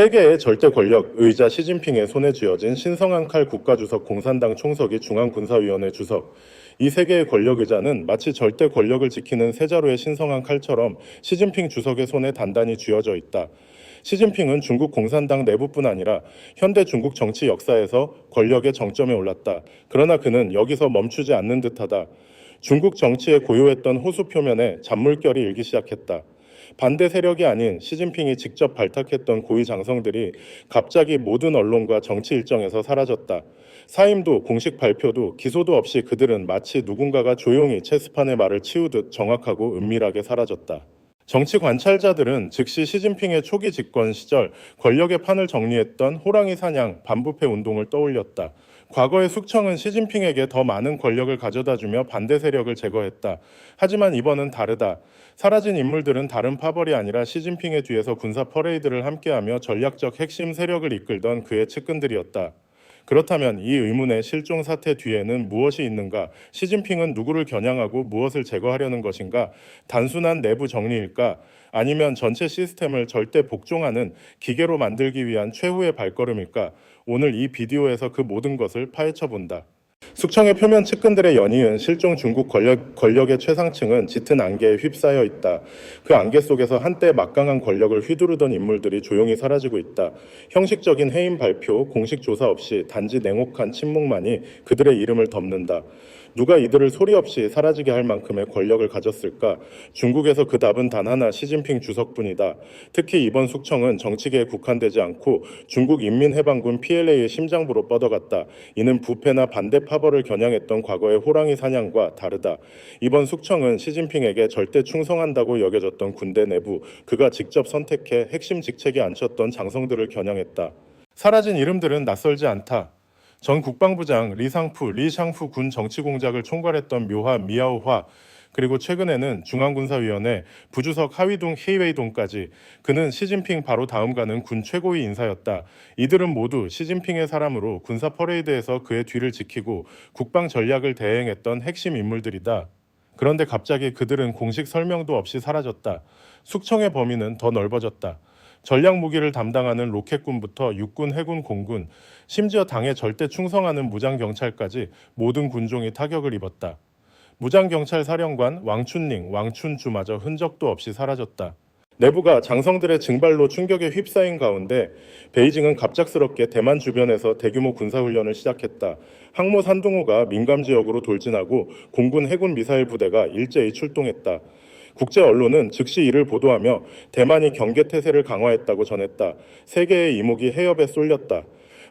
세계의 절대 권력 의자 시진핑의 손에 쥐어진 신성한 칼 국가주석 공산당 총석이 중앙군사위원회 주석. 이 세 개의 권력 의자는 마치 절대 권력을 지키는 세자루의 신성한 칼처럼 시진핑 주석의 손에 단단히 쥐어져 있다. 시진핑은 중국 공산당 내부뿐 아니라 현대 중국 정치 역사에서 권력의 정점에 올랐다. 그러나 그는 여기서 멈추지 않는 듯하다. 중국 정치에 고요했던 호수 표면에 잔물결이 일기 시작했다. 반대 세력이 아닌 시진핑이 직접 발탁했던 고위 장성들이 갑자기 모든 언론과 정치 일정에서 사라졌다. 사임도 공식 발표도 기소도 없이 그들은 마치 누군가가 조용히 체스판의 말을 치우듯 정확하고 은밀하게 사라졌다. 정치 관찰자들은 즉시 시진핑의 초기 집권 시절 권력의 판을 정리했던 호랑이 사냥, 반부패 운동을 떠올렸다. 과거의 숙청은 시진핑에게 더 많은 권력을 가져다주며 반대 세력을 제거했다. 하지만 이번은 다르다. 사라진 인물들은 다른 파벌이 아니라 시진핑의 뒤에서 군사 퍼레이드를 함께하며 전략적 핵심 세력을 이끌던 그의 측근들이었다. 그렇다면 이 의문의 실종 사태 뒤에는 무엇이 있는가? 시진핑은 누구를 겨냥하고 무엇을 제거하려는 것인가? 단순한 내부 정리일까? 아니면 전체 시스템을 절대 복종하는 기계로 만들기 위한 최후의 발걸음일까? 오늘 이 비디오에서 그 모든 것을 파헤쳐 본다. 숙청의 표면 측근들의 연이은 실종 중국 권력의 최상층은 짙은 안개에 휩싸여 있다. 그 안개 속에서 한때 막강한 권력을 휘두르던 인물들이 조용히 사라지고 있다. 형식적인 해임 발표, 공식 조사 없이 단지 냉혹한 침묵만이 그들의 이름을 덮는다. 누가 이들을 소리 없이 사라지게 할 만큼의 권력을 가졌을까? 중국에서 그 답은 단 하나, 시진핑 주석뿐이다. 특히 이번 숙청은 정치계에 국한되지 않고 중국 인민해방군 PLA의 심장부로 뻗어갔다. 이는 부패나 반대 파벌을 겨냥했던 과거의 호랑이 사냥과 다르다. 이번 숙청은 시진핑에게 절대 충성한다고 여겨졌던 군대 내부, 그가 직접 선택해 핵심 직책에 앉혔던 장성들을 겨냥했다. 사라진 이름들은 낯설지 않다. 전 국방부장 리상푸, 리샹푸 군 정치공작을 총괄했던 묘하 미야오화, 그리고 최근에는 중앙군사위원회 부주석 하위동 헤이웨이동까지 그는 시진핑 바로 다음 가는 군 최고위 인사였다. 이들은 모두 시진핑의 사람으로 군사 퍼레이드에서 그의 뒤를 지키고 국방 전략을 대행했던 핵심 인물들이다. 그런데 갑자기 그들은 공식 설명도 없이 사라졌다. 숙청의 범위는 더 넓어졌다. 전략 무기를 담당하는 로켓군부터 육군, 해군, 공군, 심지어 당에 절대 충성하는 무장경찰까지 모든 군종이 타격을 입었다. 무장경찰 사령관 왕춘닝, 왕춘주마저 흔적도 없이 사라졌다. 내부가 장성들의 증발로 충격에 휩싸인 가운데 베이징은 갑작스럽게 대만 주변에서 대규모 군사훈련을 시작했다. 항모 산둥호가 민감 지역으로 돌진하고 공군 해군 미사일 부대가 일제히 출동했다. 국제 언론은 즉시 이를 보도하며 대만이 경계태세를 강화했다고 전했다. 세계의 이목이 해협에 쏠렸다.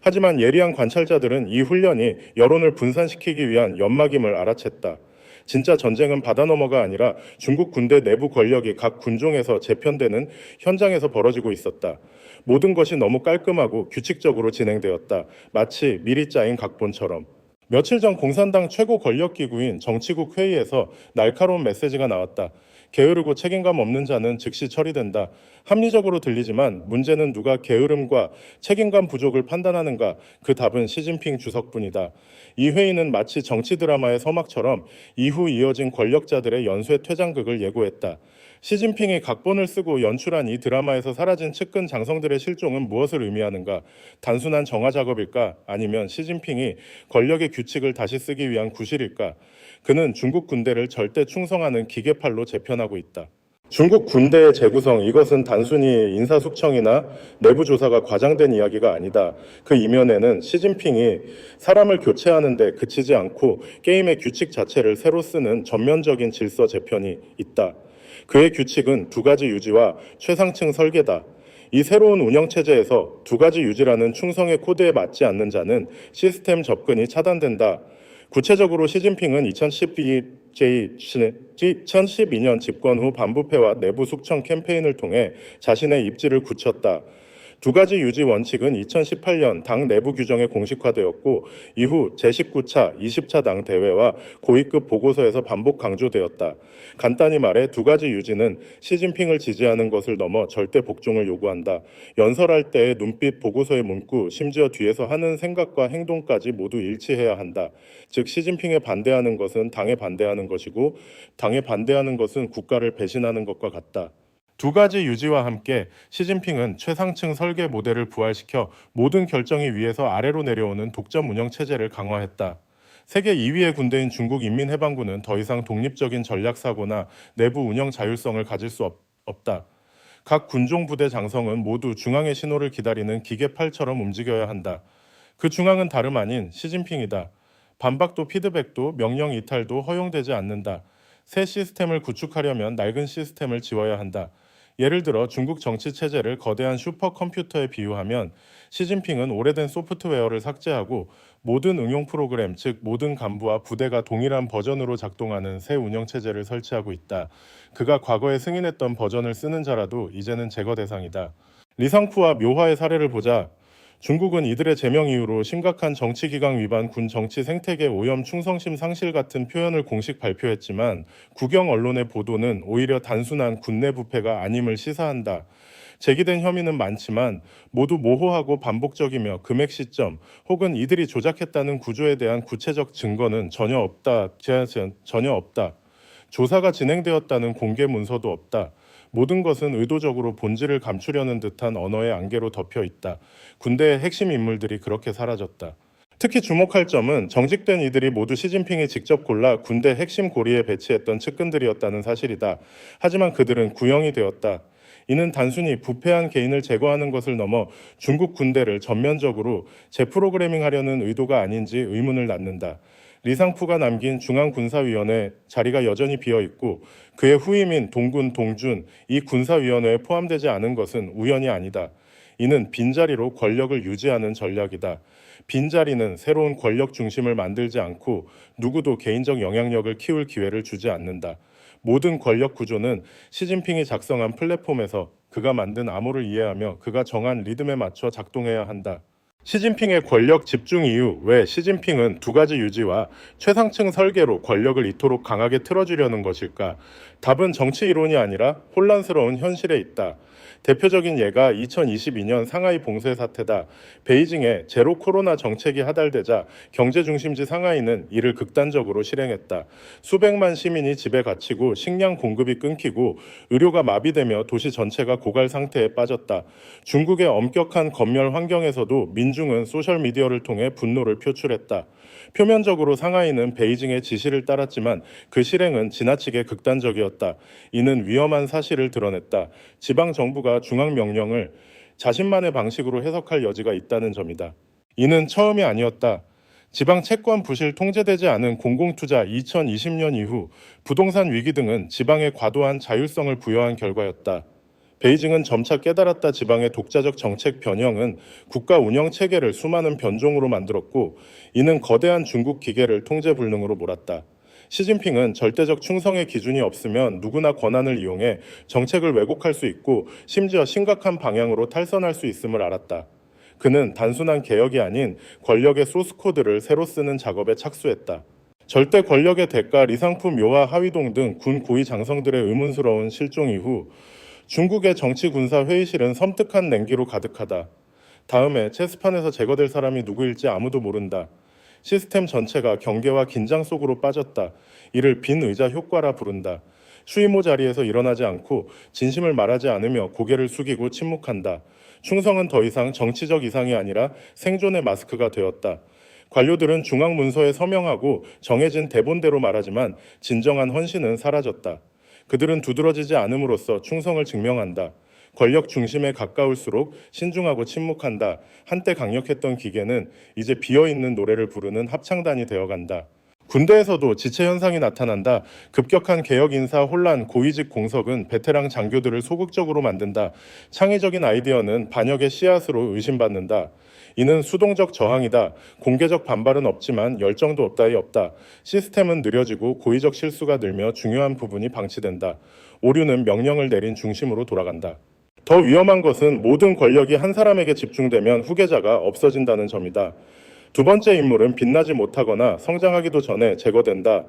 하지만 예리한 관찰자들은 이 훈련이 여론을 분산시키기 위한 연막임을 알아챘다. 진짜 전쟁은 바다 너머가 아니라 중국 군대 내부 권력이 각 군종에서 재편되는 현장에서 벌어지고 있었다. 모든 것이 너무 깔끔하고 규칙적으로 진행되었다. 마치 미리 짜인 각본처럼. 며칠 전 공산당 최고 권력기구인 정치국 회의에서 날카로운 메시지가 나왔다. 게으르고 책임감 없는 자는 즉시 처리된다. 합리적으로 들리지만 문제는 누가 게으름과 책임감 부족을 판단하는가? 그 답은 시진핑 주석뿐이다. 이 회의는 마치 정치 드라마의 서막처럼 이후 이어진 권력자들의 연쇄 퇴장극을 예고했다. 시진핑이 각본을 쓰고 연출한 이 드라마에서 사라진 측근 장성들의 실종은 무엇을 의미하는가? 단순한 정화 작업일까? 아니면 시진핑이 권력의 규칙을 다시 쓰기 위한 구실일까? 그는 중국 군대를 절대 충성하는 기계팔로 재편하고 있다. 중국 군대의 재구성, 이것은 단순히 인사숙청이나 내부조사가 과장된 이야기가 아니다. 그 이면에는 시진핑이 사람을 교체하는 데 그치지 않고 게임의 규칙 자체를 새로 쓰는 전면적인 질서 재편이 있다. 그의 규칙은 두 가지 유지와 최상층 설계다. 이 새로운 운영체제에서 두 가지 유지라는 충성의 코드에 맞지 않는 자는 시스템 접근이 차단된다. 구체적으로 시진핑은 2012년 집권 후 반부패와 내부 숙청 캠페인을 통해 자신의 입지를 굳혔다. 두 가지 유지 원칙은 2018년 당 내부 규정에 공식화되었고 이후 제19차, 20차 당 대회와 고위급 보고서에서 반복 강조되었다. 간단히 말해 두 가지 유지는 시진핑을 지지하는 것을 넘어 절대 복종을 요구한다. 연설할 때의 눈빛, 보고서의 문구, 심지어 뒤에서 하는 생각과 행동까지 모두 일치해야 한다. 즉 시진핑에 반대하는 것은 당에 반대하는 것이고 당에 반대하는 것은 국가를 배신하는 것과 같다. 두 가지 유지와 함께 시진핑은 최상층 설계 모델을 부활시켜 모든 결정이 위에서 아래로 내려오는 독점 운영 체제를 강화했다. 세계 2위의 군대인 중국 인민해방군은 더 이상 독립적인 전략 사고나 내부 운영 자율성을 가질 수 없다. 각 군종 부대 장성은 모두 중앙의 신호를 기다리는 기계팔처럼 움직여야 한다. 그 중앙은 다름 아닌 시진핑이다. 반박도 피드백도 명령 이탈도 허용되지 않는다. 새 시스템을 구축하려면 낡은 시스템을 지워야 한다. 예를 들어 중국 정치 체제를 거대한 슈퍼컴퓨터에 비유하면 시진핑은 오래된 소프트웨어를 삭제하고 모든 응용 프로그램, 즉 모든 간부와 부대가 동일한 버전으로 작동하는 새 운영 체제를 설치하고 있다. 그가 과거에 승인했던 버전을 쓰는 자라도 이제는 제거 대상이다. 리상푸와 묘화의 사례를 보자. 중국은 이들의 제명 이후로 심각한 정치기강 위반, 군 정치 생태계 오염, 충성심 상실 같은 표현을 공식 발표했지만 국영 언론의 보도는 오히려 단순한 군내 부패가 아님을 시사한다. 제기된 혐의는 많지만 모두 모호하고 반복적이며 금액 시점 혹은 이들이 조작했다는 구조에 대한 구체적 증거는 전혀 없다. 전혀 없다. 조사가 진행되었다는 공개 문서도 없다. 모든 것은 의도적으로 본질을 감추려는 듯한 언어의 안개로 덮여 있다. 군대의 핵심 인물들이 그렇게 사라졌다. 특히 주목할 점은 정직된 이들이 모두 시진핑이 직접 골라 군대 핵심 고리에 배치했던 측근들이었다는 사실이다. 하지만 그들은 구형이 되었다. 이는 단순히 부패한 개인을 제거하는 것을 넘어 중국 군대를 전면적으로 재프로그래밍하려는 의도가 아닌지 의문을 낳는다. 리상푸가 남긴 중앙군사위원회 자리가 여전히 비어있고 그의 후임인 동군, 동준 이 군사위원회에 포함되지 않은 것은 우연이 아니다. 이는 빈자리로 권력을 유지하는 전략이다. 빈자리는 새로운 권력 중심을 만들지 않고 누구도 개인적 영향력을 키울 기회를 주지 않는다. 모든 권력 구조는 시진핑이 작성한 플랫폼에서 그가 만든 암호를 이해하며 그가 정한 리듬에 맞춰 작동해야 한다. 시진핑의 권력 집중 이유, 왜 시진핑은 두 가지 유지와 최상층 설계로 권력을 이토록 강하게 틀어주려는 것일까? 답은 정치 이론이 아니라 혼란스러운 현실에 있다. 대표적인 예가 2022년 상하이 봉쇄 사태다. 베이징에 제로 코로나 정책이 하달되자 경제 중심지 상하이는 이를 극단적으로 실행했다. 수백만 시민이 집에 갇히고 식량 공급이 끊기고 의료가 마비되며 도시 전체가 고갈 상태에 빠졌다. 중국의 엄격한 검열 환경에서도 민중은 소셜미디어를 통해 분노를 표출했다. 표면적으로 상하이는 베이징의 지시를 따랐지만 그 실행은 지나치게 극단적이었다. 이는 위험한 사실을 드러냈다. 지방 정부가 중앙 명령을 자신만의 방식으로 해석할 여지가 있다는 점이다. 이는 처음이 아니었다. 지방 채권 부실 통제되지 않은 공공투자 2020년 이후 부동산 위기 등은 지방에 과도한 자율성을 부여한 결과였다. 베이징은 점차 깨달았다. 지방의 독자적 정책 변형은 국가 운영 체계를 수많은 변종으로 만들었고 이는 거대한 중국 기계를 통제 불능으로 몰았다. 시진핑은 절대적 충성의 기준이 없으면 누구나 권한을 이용해 정책을 왜곡할 수 있고 심지어 심각한 방향으로 탈선할 수 있음을 알았다. 그는 단순한 개혁이 아닌 권력의 소스코드를 새로 쓰는 작업에 착수했다. 절대 권력의 대가, 리상푸, 묘화, 하위동 등 군 고위 장성들의 의문스러운 실종 이후 중국의 정치 군사 회의실은 섬뜩한 냉기로 가득하다. 다음에 체스판에서 제거될 사람이 누구일지 아무도 모른다. 시스템 전체가 경계와 긴장 속으로 빠졌다. 이를 빈 의자 효과라 부른다. 수의모 자리에서 일어나지 않고 진심을 말하지 않으며 고개를 숙이고 침묵한다. 충성은 더 이상 정치적 이상이 아니라 생존의 마스크가 되었다. 관료들은 중앙 문서에 서명하고 정해진 대본대로 말하지만 진정한 헌신은 사라졌다. 그들은 두드러지지 않음으로써 충성을 증명한다. 권력 중심에 가까울수록 신중하고 침묵한다. 한때 강력했던 기계는 이제 비어있는 노래를 부르는 합창단이 되어간다. 군대에서도 지체 현상이 나타난다. 급격한 개혁 인사 혼란, 고위직 공석은 베테랑 장교들을 소극적으로 만든다. 창의적인 아이디어는 반역의 씨앗으로 의심받는다. 이는 수동적 저항이다. 공개적 반발은 없지만 열정도 없다이 없다. 시스템은 느려지고 고의적 실수가 늘며 중요한 부분이 방치된다. 오류는 명령을 내린 중심으로 돌아간다. 더 위험한 것은 모든 권력이 한 사람에게 집중되면 후계자가 없어진다는 점이다. 두 번째 인물은 빛나지 못하거나 성장하기도 전에 제거된다.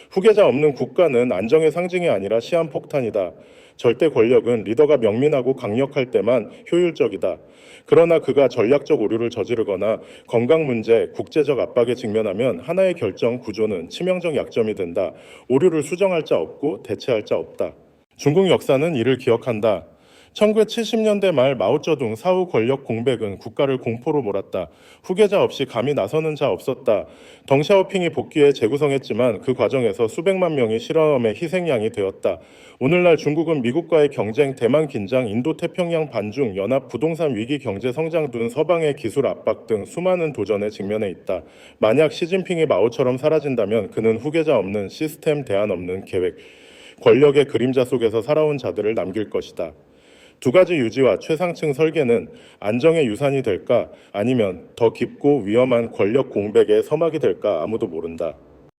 후계자 없는 국가는 안정의 상징이 아니라 시한폭탄이다. 절대 권력은 리더가 명민하고 강력할 때만 효율적이다. 그러나 그가 전략적 오류를 저지르거나 건강 문제, 국제적 압박에 직면하면 하나의 결정 구조는 치명적 약점이 된다. 오류를 수정할 자 없고 대체할 자 없다. 중국 역사는 이를 기억한다. 1970년대 말 마오쩌둥 사후 권력 공백은 국가를 공포로 몰았다. 후계자 없이 감히 나서는 자 없었다. 덩샤오핑이 복귀해 재구성했지만 그 과정에서 수백만 명이 실험의 희생양이 되었다. 오늘날 중국은 미국과의 경쟁, 대만 긴장, 인도태평양 반중, 연합 부동산 위기, 경제 성장 등 서방의 기술 압박 등 수많은 도전에 직면해 있다. 만약 시진핑이 마오처럼 사라진다면 그는 후계자 없는 시스템 대안 없는 계획, 권력의 그림자 속에서 살아온 자들을 남길 것이다. 두 가지 유지와 최상층 설계는 안정의 유산이 될까 아니면 더 깊고 위험한 권력 공백의 서막이 될까 아무도 모른다.